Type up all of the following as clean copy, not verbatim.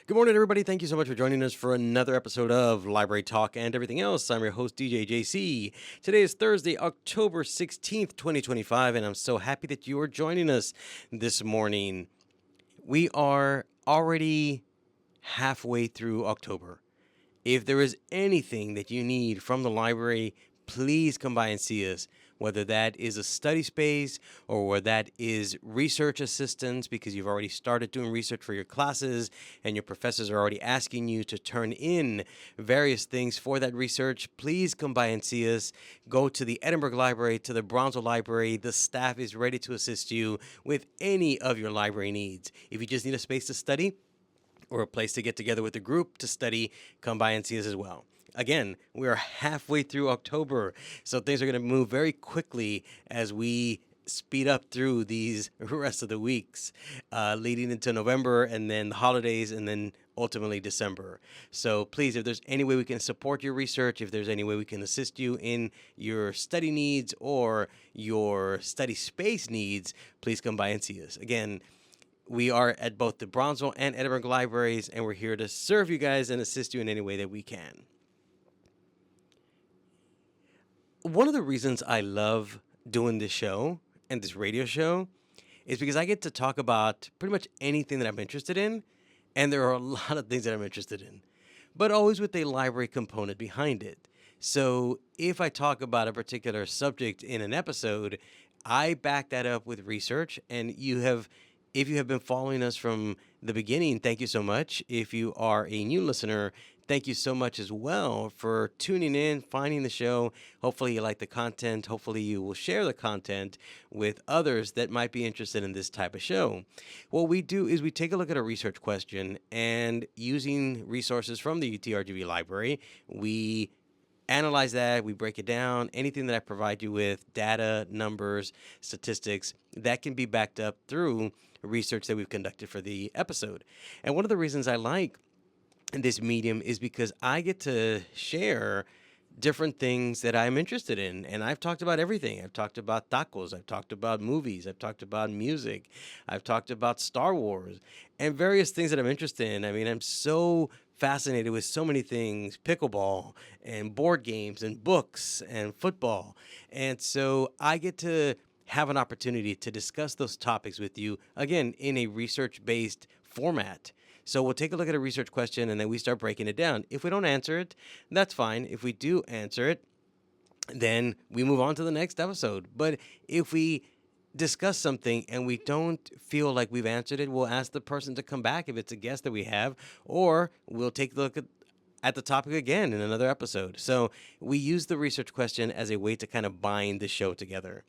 Good morning, everybody. Thank you so much for joining us for another episode of Library Talk and everything else. I'm your host, DJ JC. Today is Thursday, October 16th, 2025, and I'm so happy that you are joining us this morning. We are already halfway through October. If there is anything that you need from the library, please come by and see us. Whether that is a study space or whether that is research assistance because you've already started doing research for your classes and your professors are already asking you to turn in various things for that research, please come by and see us. Go to the Edinburgh Library, to the Brownsville Library. The staff is ready to assist you with any of your library needs. If you just need a space to study, or a place to get together with a group to study, come by and see us as well. Again, we are halfway through October, so things are going to move very quickly as we speed up through these rest of the weeks, leading into November and then the holidays and then ultimately December. So please, if there's any way we can support your research, if there's any way we can assist you in your study needs or your study space needs, please come by and see us. Again, we are at both the Brownsville and Edinburgh libraries, and we're here to serve you guys and assist you in any way that we can. One of the reasons I love doing this show and this radio show is because I get to talk about pretty much anything that I'm interested in, and there are a lot of things that I'm interested in, but always with a library component behind it. So if I talk about a particular subject in an episode, I back that up with research, and if you have been following us from the beginning, thank you so much. If you are a new listener, thank you so much as well for tuning in, finding the show. Hopefully you like the content. Hopefully you will share the content with others that might be interested in this type of show. What we do is we take a look at a research question, and using resources from the UTRGV library, we analyze that, we break it down. Anything that I provide you with, data, numbers, statistics, that can be backed up through research that we've conducted for the episode. And one of the reasons I like this medium is because I get to share different things that I'm interested in. And I've talked about everything. I've talked about tacos. I've talked about movies. I've talked about music. I've talked about Star Wars and various things that I'm interested in. I mean, I'm so fascinated with so many things, pickleball and board games and books and football. And so I get to have an opportunity to discuss those topics with you, again, in a research-based format. So we'll take a look at a research question and then we start breaking it down. If we don't answer it, that's fine. If we do answer it, then we move on to the next episode. But if we discuss something and we don't feel like we've answered it, we'll ask the person to come back if it's a guest that we have, or we'll take a look at the topic again in another episode. So we use the research question as a way to kind of bind the show together.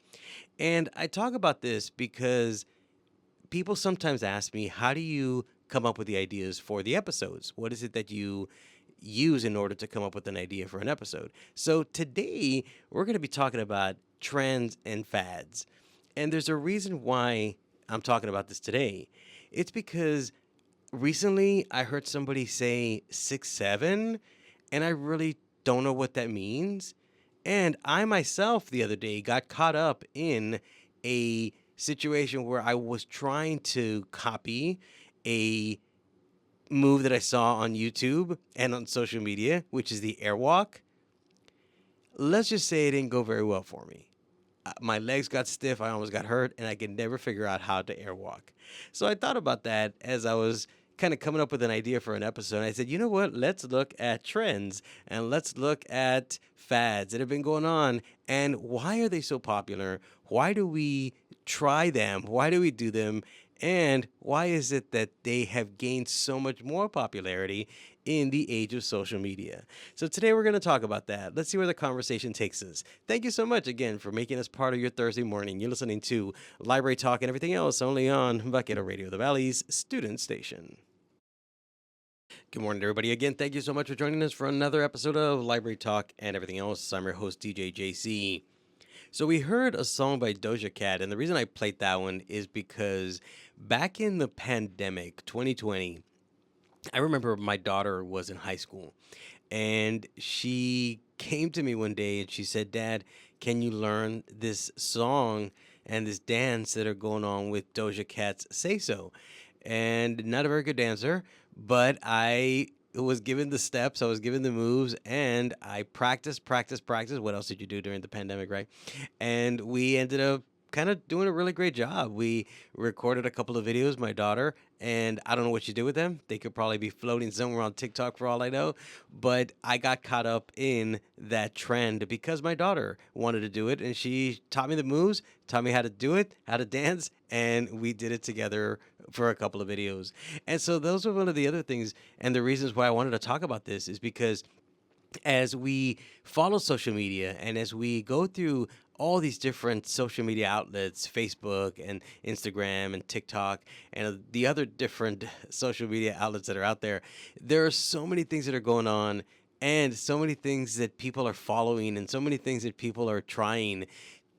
And I talk about this because people sometimes ask me, how do you come up with the ideas for the episodes? What is it that you use in order to come up with an idea for an episode? So today we're going to be talking about trends and fads. And there's a reason why I'm talking about this today. It's because recently I heard somebody say 6'7", and I really don't know what that means. And I myself the other day got caught up in a situation where I was trying to copy a move that I saw on YouTube and on social media, which is the airwalk. Let's just say it didn't go very well for me. My legs got stiff, I almost got hurt, and I could never figure out how to airwalk. So I thought about that as I was kind of coming up with an idea for an episode. I said, you know what? Let's look at trends and let's look at fads that have been going on and why are they so popular? Why do we try them? Why do we do them? And why is it that they have gained so much more popularity in the age of social media? So today we're going to talk about that. Let's see where the conversation takes us. Thank you so much again for making us part of your Thursday morning. You're listening to Library Talk and everything else only on Vaquero Radio, the Valley's student station. Good morning, everybody. Again, thank you so much for joining us for another episode of Library Talk and everything else. I'm your host, DJ JC. So we heard a song by Doja Cat, and the reason I played that one is because back in the pandemic, 2020, I remember my daughter was in high school, and she came to me one day and she said, Dad, can you learn this song and this dance that are going on with Doja Cat's Say So? And not a very good dancer, but I was given the steps, I was given the moves, and I practiced, practiced, practiced. What else did you do during the pandemic, right? And we ended up kind of doing a really great job. We recorded a couple of videos, my daughter, and I don't know what you do with them. They could probably be floating somewhere on TikTok for all I know. But I got caught up in that trend because my daughter wanted to do it, and she taught me the moves, taught me how to do it, how to dance, and we did it together for a couple of videos. And so those are one of the other things, and the reasons why I wanted to talk about this is because as we follow social media and as we go through all these different social media outlets, Facebook and Instagram and TikTok and the other different social media outlets that are out there, there are so many things that are going on and so many things that people are following and so many things that people are trying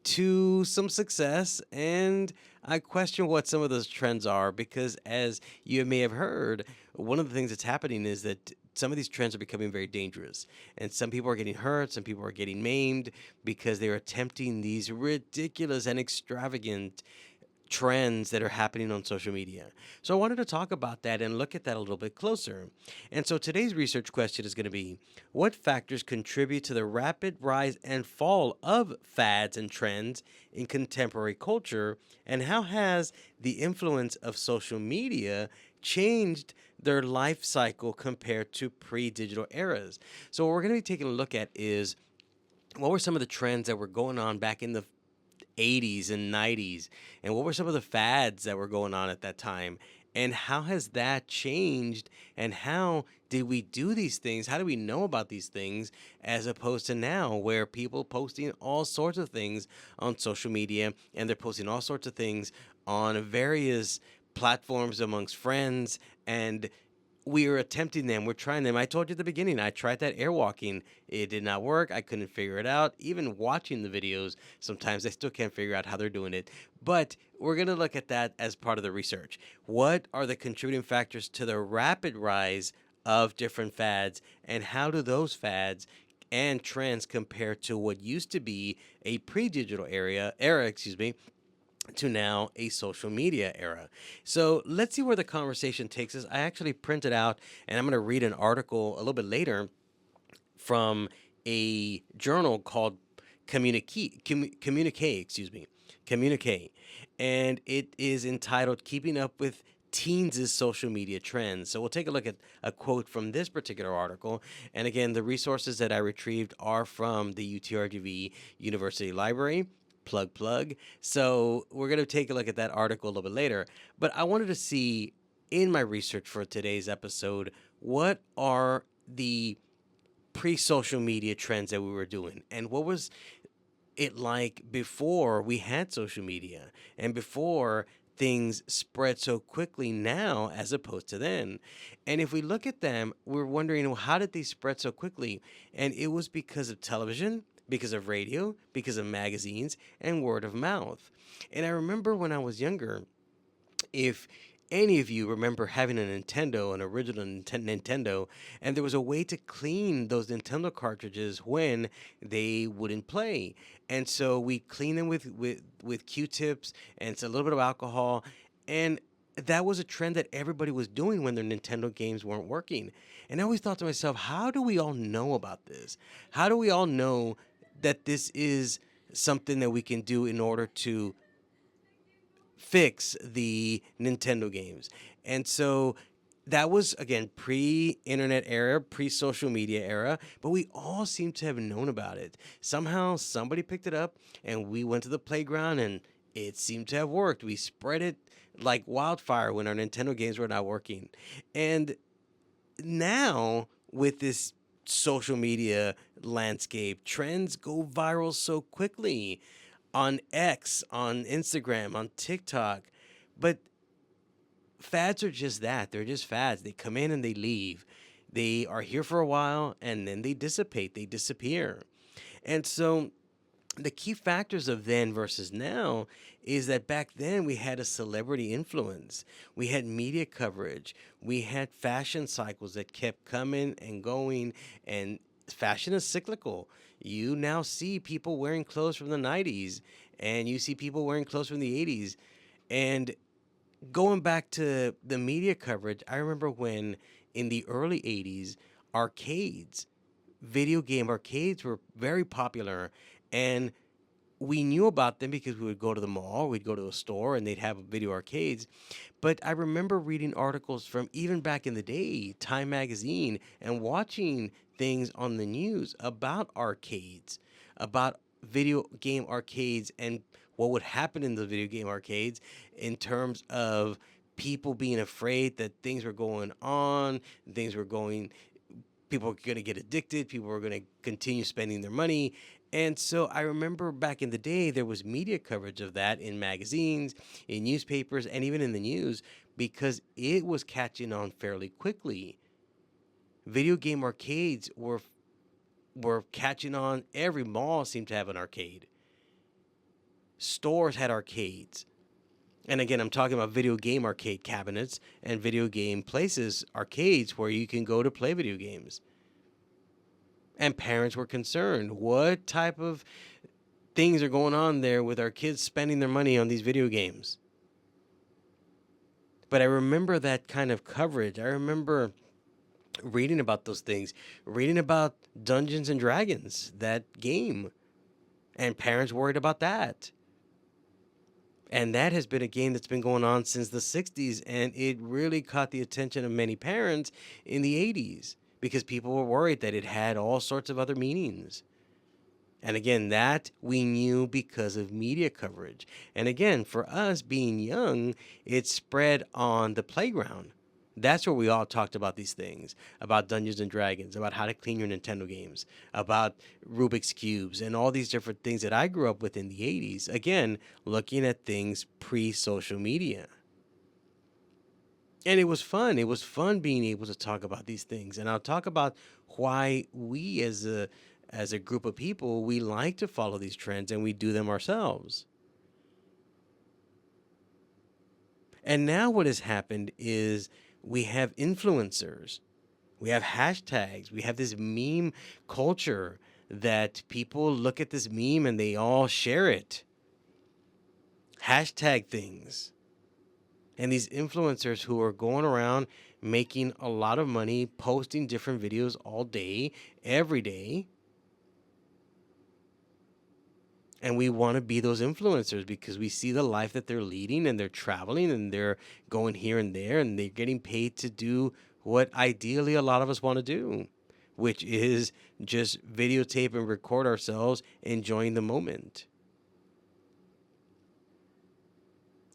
to some success. And I question what some of those trends are because, as you may have heard, one of the things that's happening is that some of these trends are becoming very dangerous. And some people are getting hurt, some people are getting maimed because they're attempting these ridiculous and extravagant trends that are happening on social media. So I wanted to talk about that and look at that a little bit closer. And so today's research question is going to be, what factors contribute to the rapid rise and fall of fads and trends in contemporary culture, and how has the influence of social media changed their life cycle compared to pre-digital eras? So what we're going to be taking a look at is, what were some of the trends that were going on back in the 80s and 90s, and what were some of the fads that were going on at that time, and how has that changed, and how did we do these things, how do we know about these things, as opposed to now where people posting all sorts of things on social media, and they're posting all sorts of things on various platforms amongst friends, and we are attempting them. We're trying them. I told you at the beginning, I tried that airwalking. It did not work. I couldn't figure it out. Even watching the videos, sometimes I still can't figure out how they're doing it. But we're going to look at that as part of the research. What are the contributing factors to the rapid rise of different fads, and how do those fads and trends compare to what used to be a pre-digital era, to now a social media era. So let's see where the conversation takes us. I actually printed out, and I'm going to read an article a little bit later from a journal called Communique, and it is entitled "Keeping Up with Teens' Social Media Trends." So we'll take a look at a quote from this particular article. And again, the resources that I retrieved are from the UTRGV University Library. Plug, plug. So we're going to take a look at that article a little bit later. But I wanted to see in my research for today's episode, what are the pre social media trends that we were doing, and what was it like before we had social media and before things spread so quickly now as opposed to then. And if we look at them, we're wondering, well, how did they spread so quickly? And it was because of television, because of radio, because of magazines, and word of mouth. And I remember when I was younger, if any of you remember having a Nintendo, an original Nintendo, and there was a way to clean those Nintendo cartridges when they wouldn't play. And so we clean them with Q-tips and it's a little bit of alcohol. And that was a trend that everybody was doing when their Nintendo games weren't working. And I always thought to myself, how do we all know about this? How do we all know that this is something that we can do in order to fix the Nintendo games? And so that was, again, pre-internet era, pre-social media era, but we all seem to have known about it. Somehow somebody picked it up and we went to the playground and it seemed to have worked. We spread it like wildfire when our Nintendo games were not working. And now with this social media landscape, trends go viral so quickly on X, on Instagram, on TikTok. But fads are just that. They're just fads. They come in and they leave. They are here for a while and then they dissipate, they disappear. And so the key factors of then versus now is that back then we had a celebrity influence, we had media coverage, we had fashion cycles that kept coming and going, and fashion is cyclical. You now see people wearing clothes from the 90s and you see people wearing clothes from the 80s, and Going back to the media coverage, I remember when in the early 80s, arcades, video game arcades were very popular. And we knew about them because we would go to the mall, we'd go to a store, and they'd have video arcades. But I remember reading articles from even back in the day, Time Magazine, and watching things on the news about arcades, about video game arcades, and what would happen in the video game arcades in terms of people being afraid that things were going on, things were going people were going to get addicted, people were going to continue spending their money. And so I remember back in the day, there was media coverage of that in magazines, in newspapers, and even in the news because it was catching on fairly quickly. Video game arcades were catching on. Every mall seemed to have an arcade. Stores had arcades. And again, I'm talking about video game arcade cabinets and video game places, arcades where you can go to play video games. And parents were concerned. What type of things are going on there with our kids spending their money on these video games? But I remember that kind of coverage. I remember reading about those things, reading about Dungeons and Dragons, that game, and parents worried about that. And that has been a game that's been going on since the 60s, and it really caught the attention of many parents in the 80s because people were worried that it had all sorts of other meanings. And again, that we knew because of media coverage. And again, for us being young, it spread on the playground. That's where we all talked about these things, about Dungeons and Dragons, about how to clean your Nintendo games, about Rubik's Cubes, and all these different things that I grew up with in the 80s. Again, looking at things pre-social media. And it was fun. It was fun being able to talk about these things. And I'll talk about why we as a group of people, we like to follow these trends and we do them ourselves. And now what has happened is we have influencers, we have hashtags, we have this meme culture that people look at this meme and they all share it. Hashtag things. And these influencers who are going around making a lot of money, posting different videos all day, every day. And we want to be those influencers because we see the life that they're leading and they're traveling and they're going here and there and they're getting paid to do what ideally a lot of us want to do, which is just videotape and record ourselves enjoying the moment.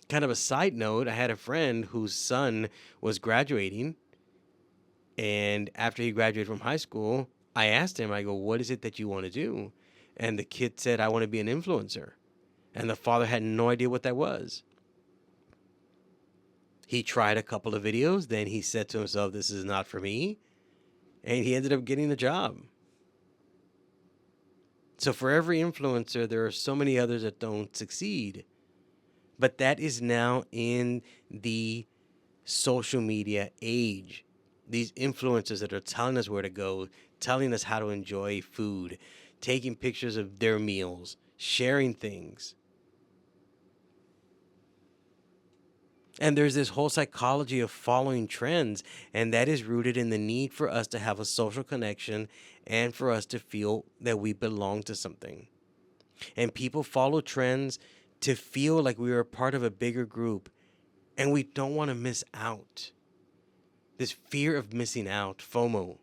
Kind of a side note, I had a friend whose son was graduating, and after he graduated from high school, I asked him, I go, what is it that you want to do? And the kid said, I want to be an influencer. And the father had no idea what that was. He tried a couple of videos, then he said to himself, this is not for me. And he ended up getting the job. So for every influencer, there are so many others that don't succeed. But that is now in the social media age. These influencers that are telling us where to go, telling us how to enjoy food, taking pictures of their meals, sharing things. And there's this whole psychology of following trends, and that is rooted in the need for us to have a social connection and for us to feel that we belong to something. And people follow trends to feel like we are a part of a bigger group, and we don't want to miss out. This fear of missing out, FOMO,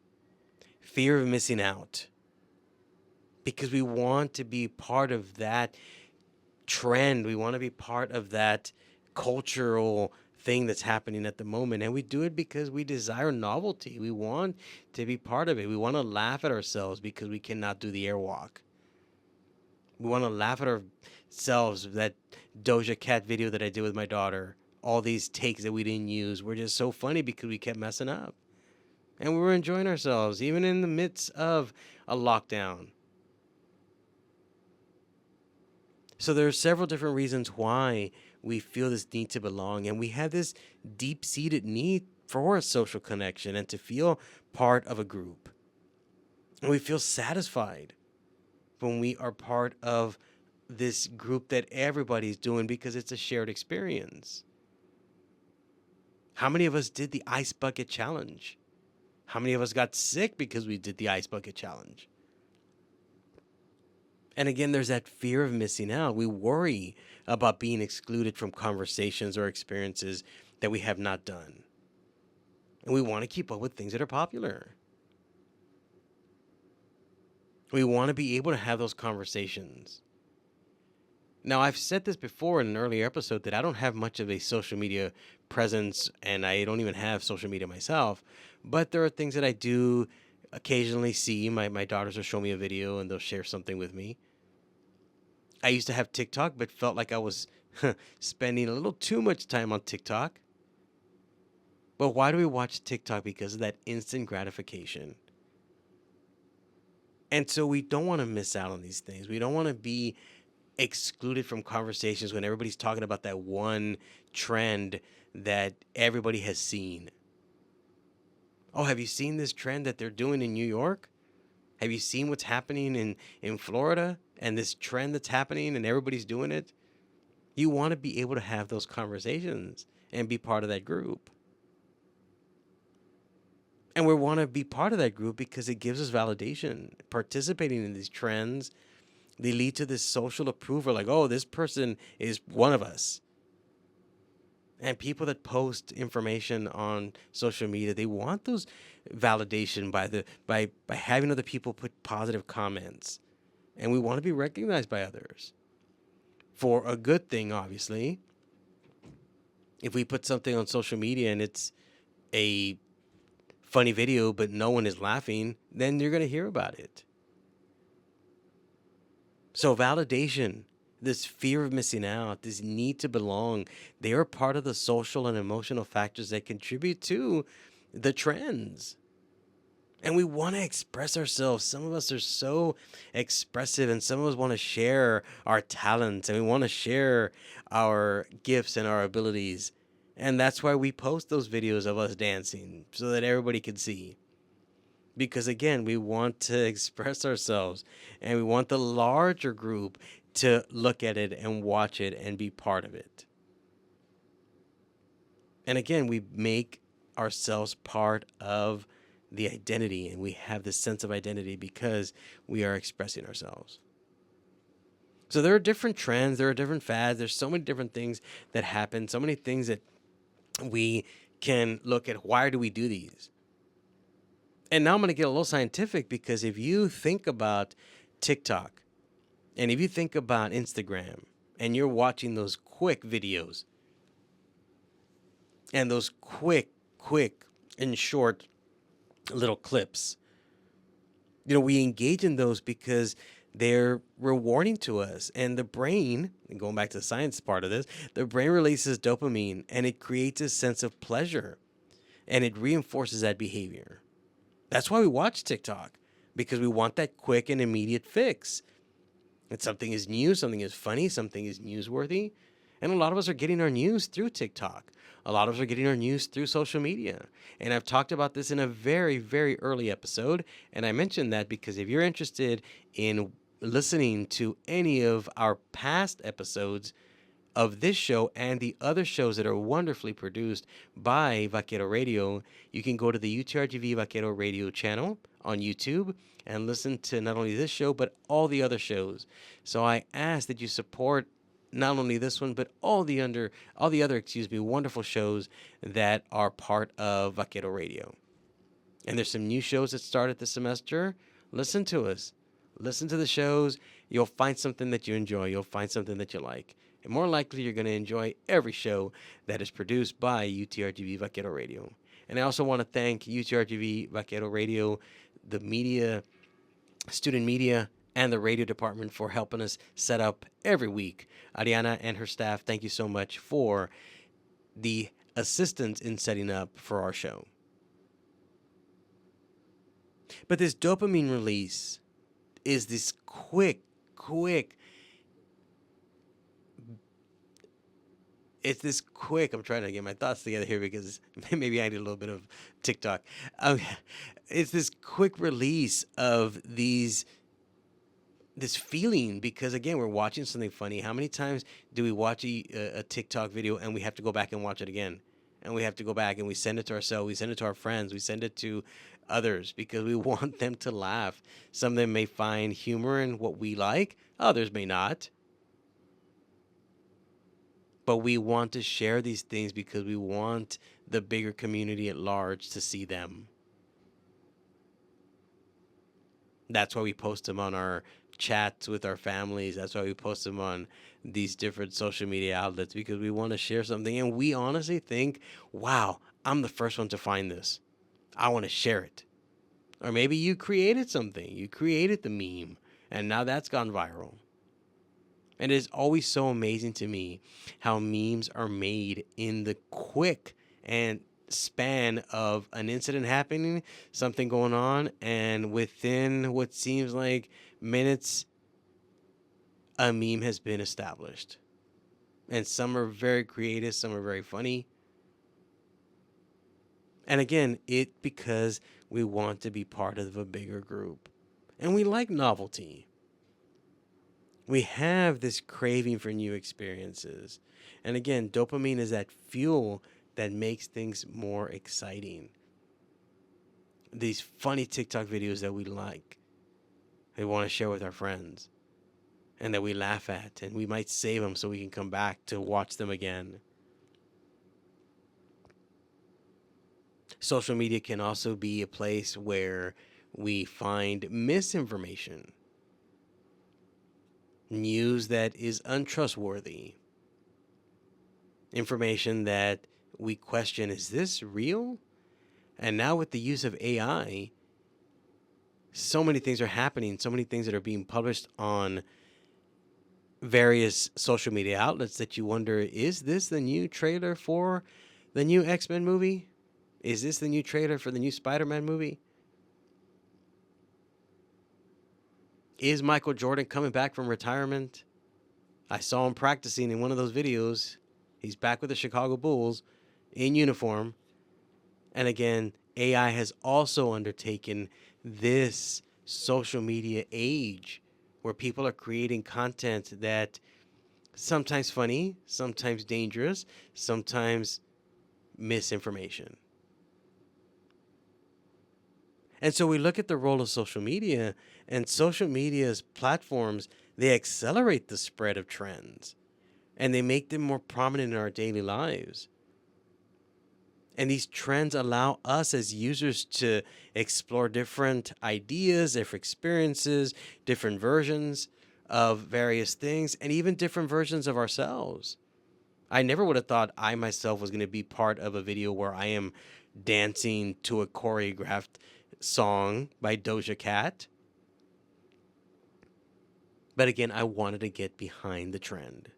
fear of missing out. Because we want to be part of that trend. We want to be part of that cultural thing that's happening at the moment. And we do it because we desire novelty. We want to be part of it. We want to laugh at ourselves because we cannot do the airwalk. We want to laugh at ourselves. That Doja Cat video that I did with my daughter, all these takes that we didn't use were just so funny because we kept messing up. And we were enjoying ourselves, even in the midst of a lockdown. So there are several different reasons why we feel this need to belong. And we have this deep-seated need for a social connection and to feel part of a group. And we feel satisfied when we are part of this group that everybody's doing because it's a shared experience. How many of us did the ice bucket challenge? How many of us got sick because we did the ice bucket challenge? And again, there's that fear of missing out. We worry about being excluded from conversations or experiences that we have not done. And we want to keep up with things that are popular. We want to be able to have those conversations. Now, I've said this before in an earlier episode that I don't have much of a social media presence, and I don't even have social media myself. But there are things that I do occasionally see. My daughters will show me a video and they'll share something with me. I used to have TikTok, but felt like I was spending a little too much time on TikTok. But why do we watch TikTok? Because of that instant gratification. And so we don't want to miss out on these things. We don't want to be excluded from conversations when everybody's talking about that one trend that everybody has seen. Oh, have you seen this trend that they're doing in New York? Have you seen what's happening in Florida and this trend that's happening and everybody's doing it? You want to be able to have those conversations and be part of that group. And we want to be part of that group because it gives us validation. Participating in these trends, they lead to this social approval, like, oh, this person is one of us. And people that post information on social media, they want those validation by having other people put positive comments. And we want to be recognized by others. For a good thing, obviously. If we put something on social media and it's a funny video, but no one is laughing, then you're going to hear about it. So validation, this fear of missing out, this need to belong, they are part of the social and emotional factors that contribute to the trends. And we want to express ourselves. Some of us are so expressive, and some of us want to share our talents, and we want to share our gifts and our abilities. And that's why we post those videos of us dancing so that everybody can see. Because again, we want to express ourselves, and we want the larger group to look at it and watch it and be part of it. And again, we make ourselves part of the identity, and we have this sense of identity because we are expressing ourselves. So there are different trends, there are different fads, there's so many different things that happen, so many things that we can look at. Why do we do these? And now I'm going to get a little scientific, because if you think about TikTok and if you think about Instagram and you're watching those quick videos and those quick and short little clips, we engage in those because they're rewarding to us. And the brain, and going back to the science part of this, the brain releases dopamine, and it creates a sense of pleasure, and it reinforces that behavior. That's why we watch TikTok, because we want that quick and immediate fix. And something is new, something is funny, something is newsworthy. And a lot of us are getting our news through TikTok. A lot of us are getting our news through social media. And I've talked about this in a very, very early episode. And I mentioned that because if you're interested in listening to any of our past episodes of this show and the other shows that are wonderfully produced by Vaquero Radio, you can go to the UTRGV Vaquero Radio channel on YouTube and listen to not only this show, but all the other shows. So I ask that you support not only this one, but all the other, wonderful shows that are part of Vaquero Radio. And there's some new shows that started this semester. Listen to us. Listen to the shows. You'll find something that you enjoy. You'll find something that you like. And more likely, you're going to enjoy every show that is produced by UTRGV Vaquero Radio. And I also want to thank UTRGV Vaquero Radio, the media, student media, and the radio department for helping us set up every week. Ariana and her staff, thank you so much for the assistance in setting up for our show. But this dopamine release is this quick, I'm trying to get my thoughts together here because maybe I need a little bit of TikTok. It's this quick release of this feeling, because again, we're watching something funny. How many times do we watch a TikTok video and we have to go back and watch it again? and we have to go back and we send it to ourselves, we send it to our friends, we send it to others because we want them to laugh. Some of them may find humor in what we like, others may not. But we want to share these things because we want the bigger community at large to see them. That's why we post them on our chats with our families. That's why we post them on these different social media outlets because we want to share something. And we honestly think, wow, I'm the first one to find this. I want to share it. Or maybe you created something, you created the meme, and now that's gone viral. And it is always so amazing to me how memes are made in the quick and span of an incident happening, something going on, and within what seems like minutes, a meme has been established. And some are very creative, some are very funny. And again, it because we want to be part of a bigger group. And we like novelty. We have this craving for new experiences. And again, dopamine is that fuel that makes things more exciting. These funny TikTok videos that we like, we want to share with our friends, and that we laugh at, and we might save them so we can come back to watch them again. Social media can also be a place where we find misinformation, news that is untrustworthy, information that we question, is this real? And now with the use of AI, so many things are happening, so many things that are being published on various social media outlets that you wonder, is this the new trailer for the new X-Men movie? Is this the new trailer for the new Spider-Man movie? Is Michael Jordan coming back from retirement? I saw him practicing in one of those videos. He's back with the Chicago Bulls in uniform. And again, AI has also undertaken this social media age where people are creating content that sometimes funny, sometimes dangerous, sometimes misinformation. And so we look at the role of social media, and social media's platforms, they accelerate the spread of trends and they make them more prominent in our daily lives. And these trends allow us as users to explore different ideas, different experiences, different versions of various things, and even different versions of ourselves. I never would have thought I myself was going to be part of a video where I am dancing to a choreographed song by Doja Cat. But again, I wanted to get behind the trend.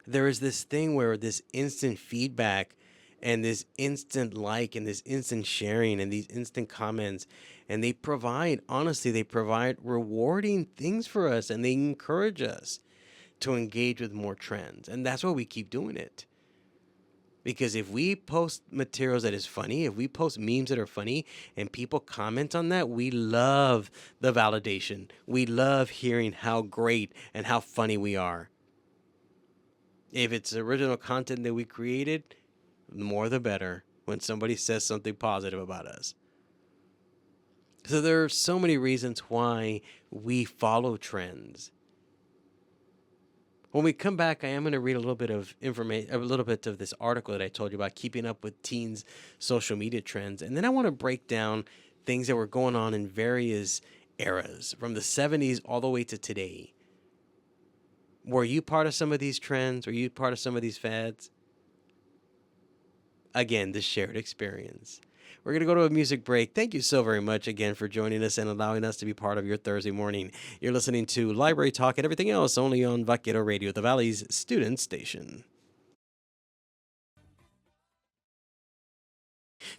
There is this thing where this instant feedback and this instant like and this instant sharing and these instant comments, and they provide, honestly, they provide rewarding things for us, and they encourage us to engage with more trends. And that's why we keep doing it. Because if we post materials that is funny, if we post memes that are funny and people comment on that, we love the validation. We love hearing how great and how funny we are. If it's original content that we created, the more the better when somebody says something positive about us. So there are so many reasons why we follow trends. When we come back, I am going to read a little bit of information, a little bit of this article that I told you about keeping up with teens' social media trends. And then I want to break down things that were going on in various eras, from the 70s all the way to today. Were you part of some of these trends? Were you part of some of these fads? Again, the shared experience. We're going to go to a music break. Thank you so very much again for joining us and allowing us to be part of your Thursday morning. You're listening to Library Talk and everything else only on Vaquero Radio, the Valley's student station.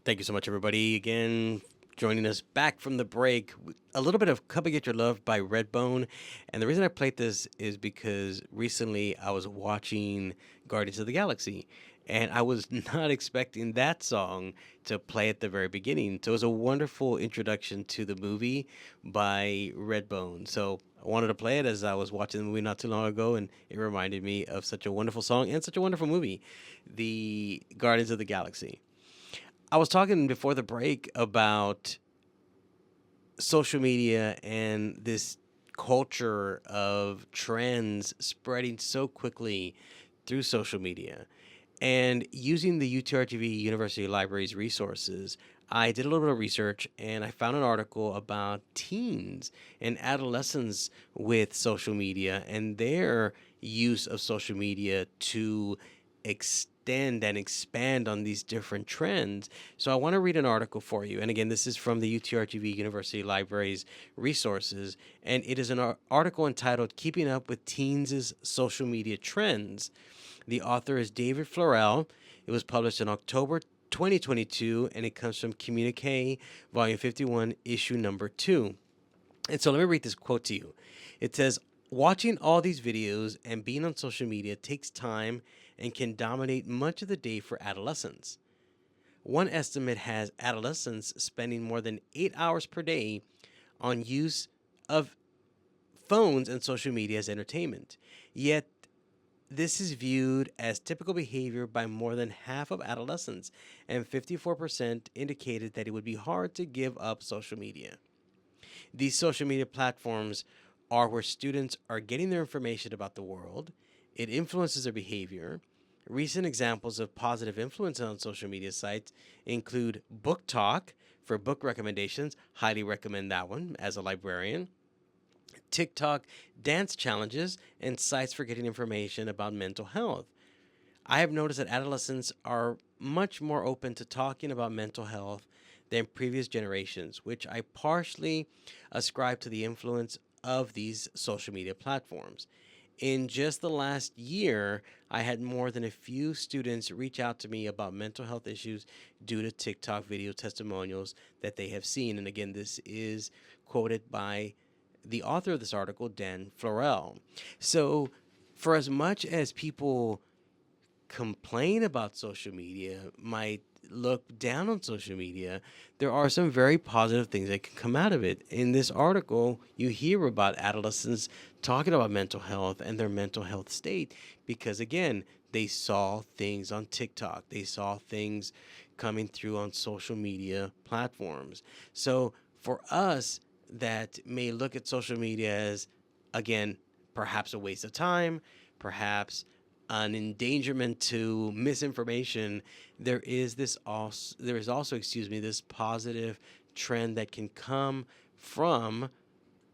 Thank you so much, everybody, again, joining us back from the break. A little bit of Come and Get Your Love by Redbone. And the reason I played this is because recently I was watching Guardians of the Galaxy, and I was not expecting that song to play at the very beginning. So it was a wonderful introduction to the movie by Redbone. So wanted to play it as I was watching the movie not too long ago, and it reminded me of such a wonderful song and such a wonderful movie, The Guardians of the Galaxy. I was talking before the break about social media and this culture of trends spreading so quickly through social media. And using the UTRGV University Library's resources, I did a little bit of research and I found an article about teens and adolescents with social media and their use of social media to extend and expand on these different trends. So I want to read an article for you. And again, this is from the UTRGV University Library's resources. And it is an article entitled Keeping Up with Teens' Social Media Trends. The author is David Florell. It was published in October 2022, and it comes from Communique, Volume 51, Issue Number 2. And so let me read this quote to you. It says, watching all these videos and being on social media takes time and can dominate much of the day for adolescents. One estimate has adolescents spending more than 8 hours per day on use of phones and social media as entertainment. Yet, this is viewed as typical behavior by more than half of adolescents, and 54% indicated that it would be hard to give up social media. These social media platforms are where students are getting their information about the world. It influences their behavior. Recent examples of positive influence on social media sites include Book Talk for book recommendations. Highly recommend that one as a librarian. TikTok dance challenges, and sites for getting information about mental health. I have noticed that adolescents are much more open to talking about mental health than previous generations, which I partially ascribe to the influence of these social media platforms. In just the last year, I had more than a few students reach out to me about mental health issues due to TikTok video testimonials that they have seen. And again, this is quoted by the author of this article, Dan Florell. So, for as much as people complain about social media, might look down on social media, there are some very positive things that can come out of it. In this article, you hear about adolescents talking about mental health and their mental health state because, again, they saw things on TikTok, they saw things coming through on social media platforms. So, for us, that may look at social media as, again, perhaps a waste of time, perhaps an endangerment to misinformation, there is also, this positive trend that can come from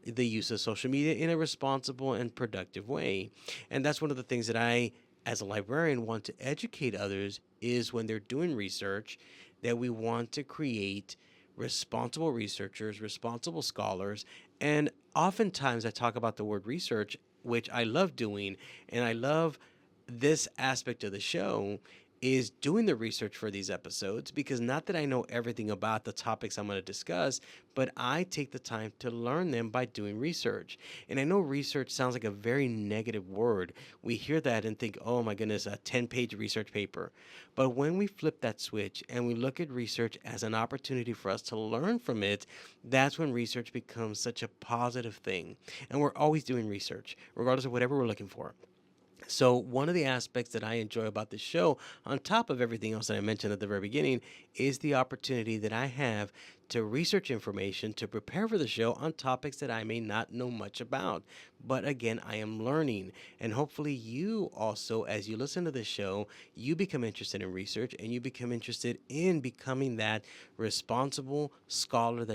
the use of social media in a responsible and productive way. And that's one of the things that I, as a librarian, want to educate others is when they're doing research, that we want to create responsible researchers, responsible scholars. And oftentimes I talk about the word research, which I love doing, and I love this aspect of the show is doing the research for these episodes because not that I know everything about the topics I'm going to discuss, but I take the time to learn them by doing research. And I know research sounds like a very negative word. We hear that and think, oh my goodness, a 10-page research paper. But when we flip that switch and we look at research as an opportunity for us to learn from it, that's when research becomes such a positive thing. And we're always doing research, regardless of whatever we're looking for. So, one of the aspects that I enjoy about this show, on top of everything else that I mentioned at the very beginning, is the opportunity that I have to research information to prepare for the show on topics that I may not know much about. But again, I am learning. And hopefully, you also, as you listen to this show, you become interested in research and you become interested in becoming that responsible scholar,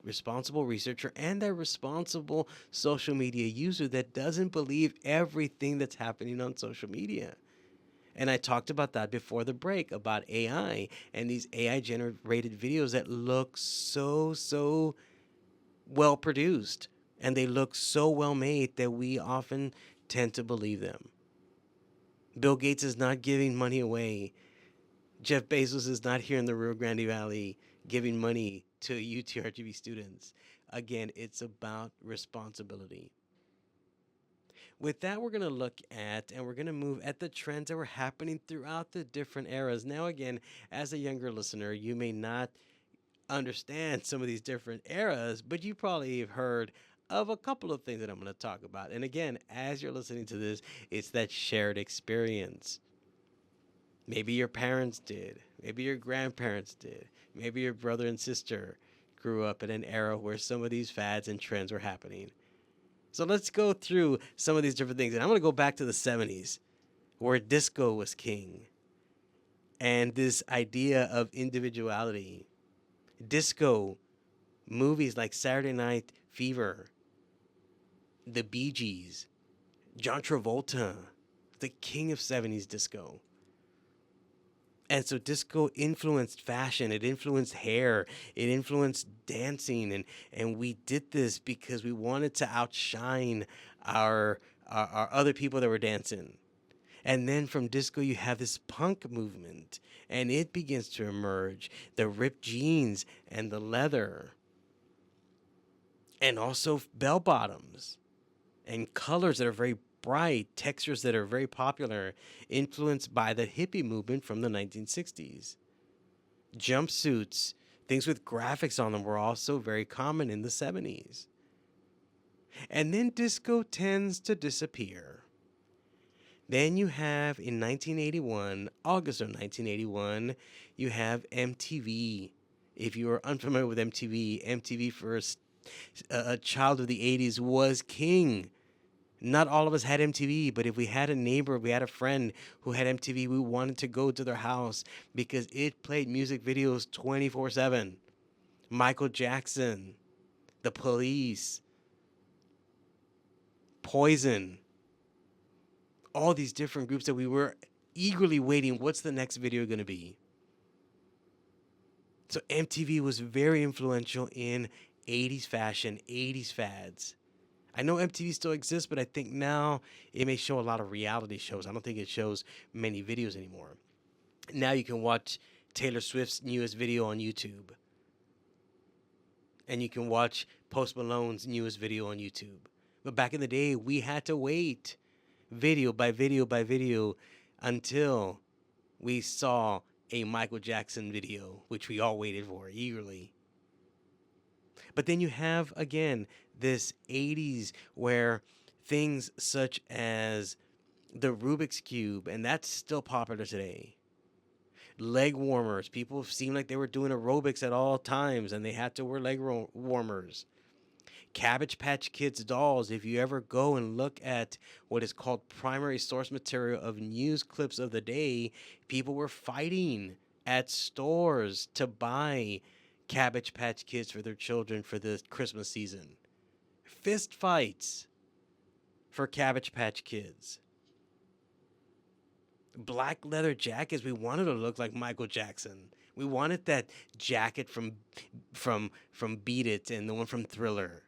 responsible researcher, and that responsible social media user that doesn't believe everything that's happening on social media. And I talked about that before the break about AI and these AI generated videos that look so well produced and they look so well made that we often tend to believe them. Bill Gates is not giving money away. Jeff Bezos is not here in the Rio Grande Valley giving money to UTRGV students. Again, it's about responsibility. With that, we're going to look at and we're going to move at the trends that were happening throughout the different eras. Now, again, as a younger listener, you may not understand some of these different eras, but you probably have heard of a couple of things that I'm going to talk about. And again, as you're listening to this, it's that shared experience. Maybe your parents did. Maybe your grandparents did. Maybe your brother and sister grew up in an era where some of these fads and trends were happening. So let's go through some of these different things. And I'm going to go back to the 70s where disco was king and this idea of individuality. Disco, movies like Saturday Night Fever, the Bee Gees, John Travolta, the king of 70s disco. And so disco influenced fashion, it influenced hair, it influenced dancing, and we did this because we wanted to outshine our other people that were dancing. And then from disco you have this punk movement and it begins to emerge, the ripped jeans and the leather and also bell bottoms and colors that are very bright, textures that are very popular, influenced by the hippie movement from the 1960s. Jumpsuits, things with graphics on them were also very common in the 70s. And then disco tends to disappear. Then you have in 1981, August of 1981, you have MTV. If you are unfamiliar with MTV, MTV for a child of the 80s was king. Not all of us had MTV, but if we had a neighbor, we had a friend who had MTV, we wanted to go to their house because it played music videos 24/7. Michael Jackson, The Police, Poison, all these different groups that we were eagerly waiting, what's the next video going to be? So MTV was very influential in 80s fashion, 80s fads. I know MTV still exists, but I think now it may show a lot of reality shows. I don't think it shows many videos anymore. Now you can watch Taylor Swift's newest video on YouTube. And you can watch Post Malone's newest video on YouTube. But back in the day, we had to wait video by video by video until we saw a Michael Jackson video, which we all waited for eagerly. But then you have, again, this 80s where things such as the Rubik's Cube, and that's still popular today. Leg warmers. People seemed like they were doing aerobics at all times, and they had to wear leg warmers. Cabbage Patch Kids dolls. If you ever go and look at what is called primary source material of news clips of the day, people were fighting at stores to buy Cabbage Patch Kids for their children for the Christmas season. Fist fights for Cabbage Patch Kids. Black leather jackets. We wanted to look like Michael Jackson. We wanted that jacket from Beat It and the one from Thriller.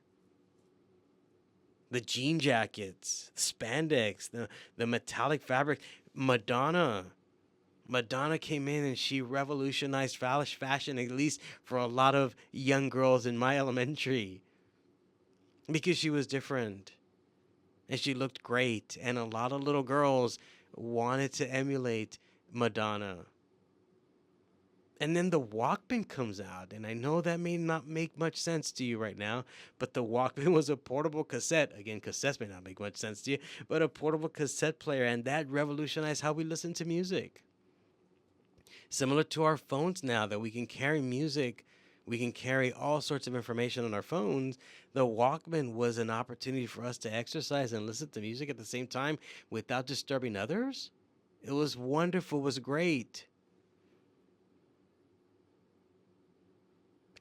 The jean jackets, spandex, the metallic fabric. Madonna came in and she revolutionized fashion, at least for a lot of young girls in my elementary, because she was different and she looked great, and a lot of little girls wanted to emulate Madonna. And then the Walkman comes out, and I know that may not make much sense to you right now, but the Walkman was a portable cassette. Again, cassettes may not make much sense to you, but a portable cassette player, and that revolutionized how we listen to music. Similar to our phones now, that we can carry music, we can carry all sorts of information on our phones. The Walkman was an opportunity for us to exercise and listen to music at the same time without disturbing others. It was wonderful, it was great.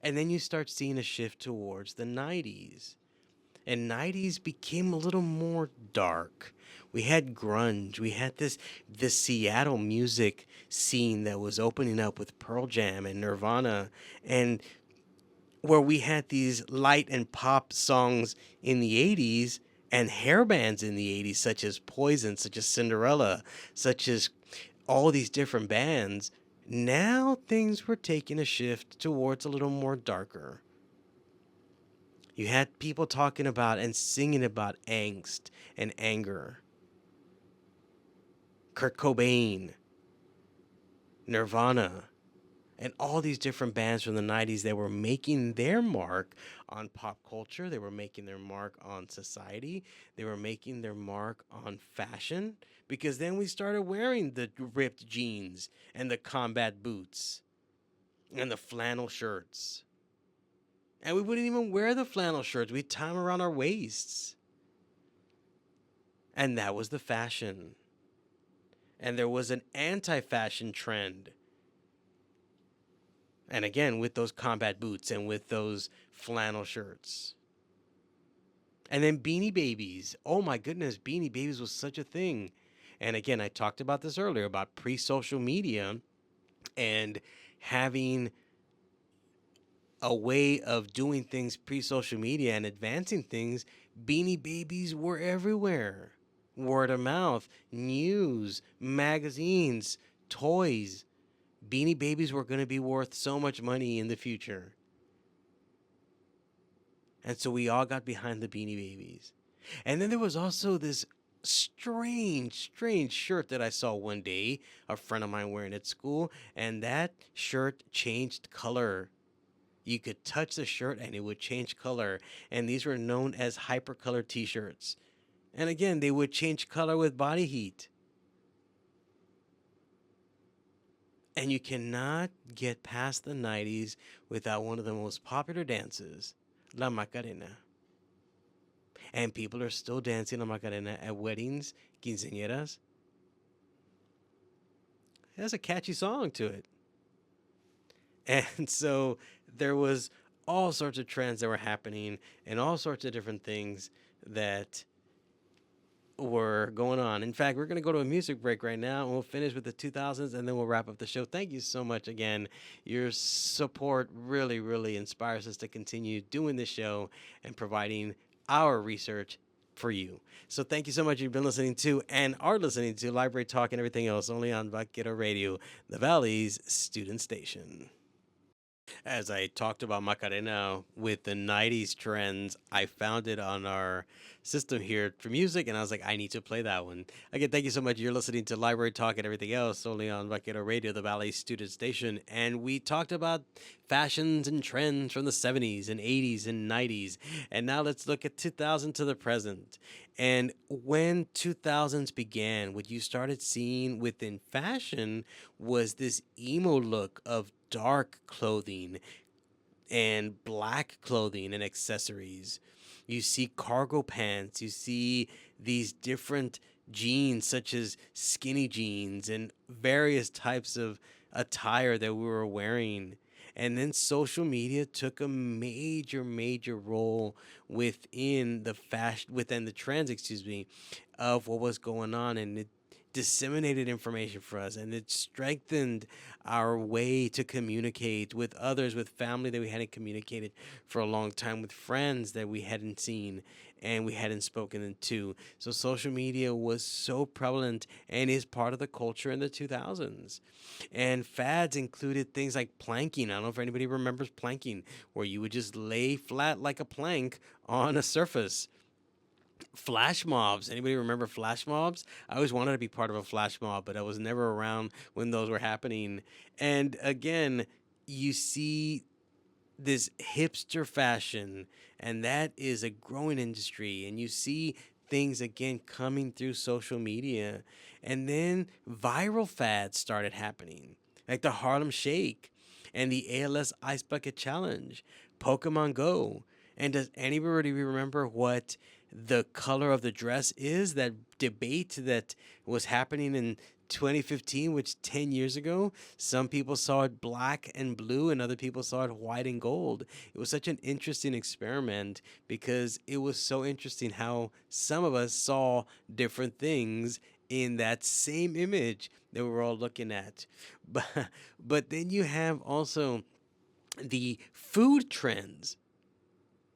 And then you start seeing a shift towards the 90s. And 90s became a little more dark. We had grunge. We had this Seattle music scene that was opening up with Pearl Jam and Nirvana, and where we had these light and pop songs in the 80s and hair bands in the 80s, such as Poison, such as Cinderella, such as all these different bands. Now things were taking a shift towards a little more darker. You had people talking about and singing about angst and anger. Kurt Cobain, Nirvana, And all these different bands from the 90s that were making their mark on pop culture, they were making their mark on society, they were making their mark on fashion. Because then we started wearing the ripped jeans and the combat boots and the flannel shirts. And we wouldn't even wear the flannel shirts, we'd tie them around our waists. And that was the fashion. And there was an anti fashion trend. And again, with those combat boots and with those flannel shirts. And then Beanie Babies. Oh my goodness, Beanie Babies was such a thing. And again, I talked about this earlier about pre social media and having a way of doing things pre social media and advancing things. Beanie Babies were everywhere. Word of mouth, news, magazines, toys. Beanie Babies were going to be worth so much money in the future. And so we all got behind the Beanie Babies. And then there was also this strange shirt that I saw one day, a friend of mine wearing at school, and that shirt changed color. You could touch the shirt and it would change color. And these were known as hypercolor t shirts. And again, they would change color with body heat. And you cannot get past the 90s without one of the most popular dances, La Macarena. And people are still dancing La Macarena at weddings, quinceañeras. It has a catchy song to it. And so there was all sorts of trends that were happening and all sorts of different things that were going on. In fact, we're going to go to a music break right now and we'll finish with the 2000s and then we'll wrap up the show. Thank you so much again. Your support really, really inspires us to continue doing this show and providing our research for you. So thank you so much. You've been listening to and are listening to Library Talk and everything else only on Vaquero Radio, the Valley's student station. As I talked about Macarena with the 90s trends, I found it on our system here for music, and I was like, I need to play that one. Again, thank you so much. You're listening to Library Talk and everything else only on Vaquero Radio, the Valley Student Station. And we talked about fashions and trends from the 70s and 80s and 90s. And now let's look at 2000 to the present. And when 2000s began, what you started seeing within fashion was this emo look of dark clothing and black clothing and accessories. You see cargo pants, you see these different jeans, such as skinny jeans and various types of attire that we were wearing. And then social media took a major role within the fashion, within the trends, of what was going on, and it disseminated information for us, and it strengthened our way to communicate with others, with family that we hadn't communicated for a long time, with friends that we hadn't seen and we hadn't spoken to. So social media was so prevalent and is part of the culture in the 2000s. And fads included things like planking. I don't know if anybody remembers planking, where you would just lay flat like a plank on a surface. Flash mobs. Anybody remember flash mobs? I always wanted to be part of a flash mob, but I was never around when those were happening. And again, you see this hipster fashion, and that is a growing industry. And you see things again coming through social media. And then viral fads started happening, like the Harlem Shake and the ALS Ice Bucket Challenge, Pokemon Go. And does anybody remember what the color of the dress is? That debate that was happening in 2015, which 10 years ago, some people saw it black and blue and other people saw it white and gold. It was such an interesting experiment because it was so interesting how some of us saw different things in that same image that we were all looking at. But then you have also the food trends.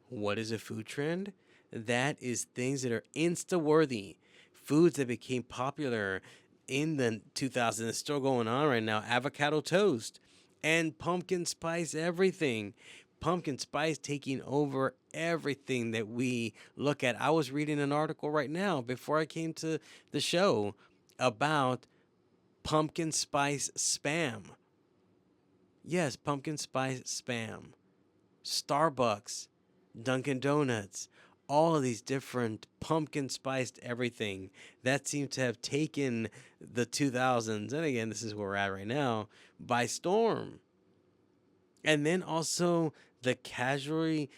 What is a food trend? That is things that are Insta-worthy. Foods that became popular in the 2000s, it's still going on right now. Avocado toast and pumpkin spice everything. Pumpkin spice taking over everything that we look at. I was reading an article right now before I came to the show about pumpkin spice spam. Yes, pumpkin spice spam, Starbucks, Dunkin' Donuts, all of these different pumpkin spiced everything that seem to have taken the 2000s, and again, this is where we're at right now, by storm. And then also the casual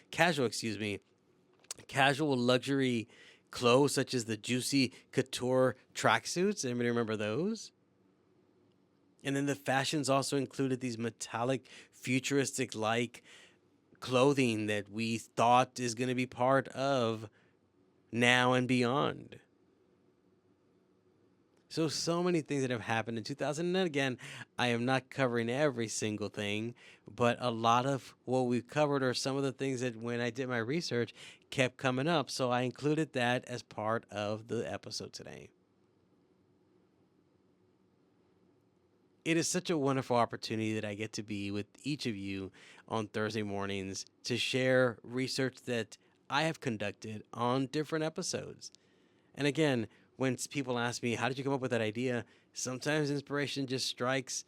luxury clothes such as the juicy couture tracksuits. Anybody remember those? And then the fashions also included these metallic, futuristic like clothing that we thought is going to be part of now and beyond. So many things that have happened in 2000. And again, I am not covering every single thing, but a lot of what we've covered are some of the things that when I did my research kept coming up. So I included that as part of the episode today. It is such a wonderful opportunity that I get to be with each of you on Thursday mornings to share research that I have conducted on different episodes. And again, when people ask me, how did you come up with that idea? Sometimes inspiration just strikes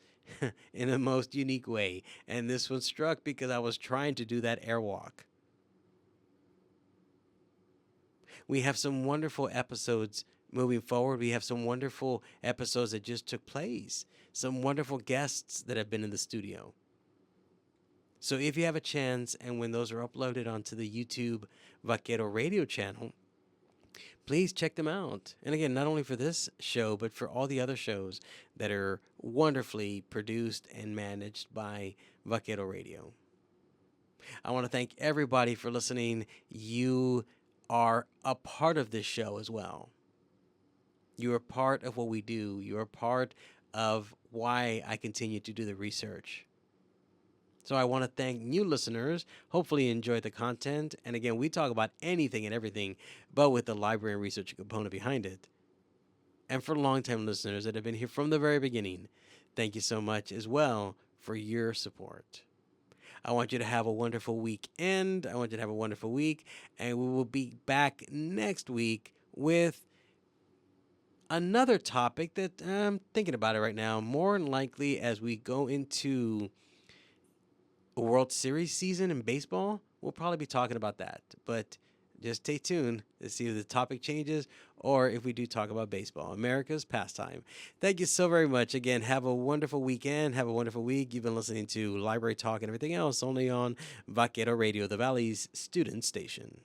in the most unique way. And this one struck because I was trying to do that airwalk. We have some wonderful episodes moving forward. We have some wonderful episodes that just took place, some wonderful guests that have been in the studio. So if you have a chance, and when those are uploaded onto the YouTube Vaquero radio channel, please check them out. And again, not only for this show, but for all the other shows that are wonderfully produced and managed by Vaquero Radio. I want to thank everybody for listening. You are a part of this show as well. You are part of what we do. You are part of why I continue to do the research. So I want to thank new listeners. Hopefully you enjoyed the content. And again, we talk about anything and everything, but with the library and research component behind it. And for longtime listeners that have been here from the very beginning, thank you so much as well for your support. I want you to have a wonderful weekend. I want you to have a wonderful week. And we will be back next week with another topic that I'm thinking about it right now. More than likely, as we go into a World Series season in baseball, we'll probably be talking about that. But just stay tuned to see if the topic changes or if we do talk about baseball, America's pastime. Thank you so very much. Again, have a wonderful weekend. Have a wonderful week. You've been listening to Library Talk and everything else only on Vaquero Radio, the Valley's student station.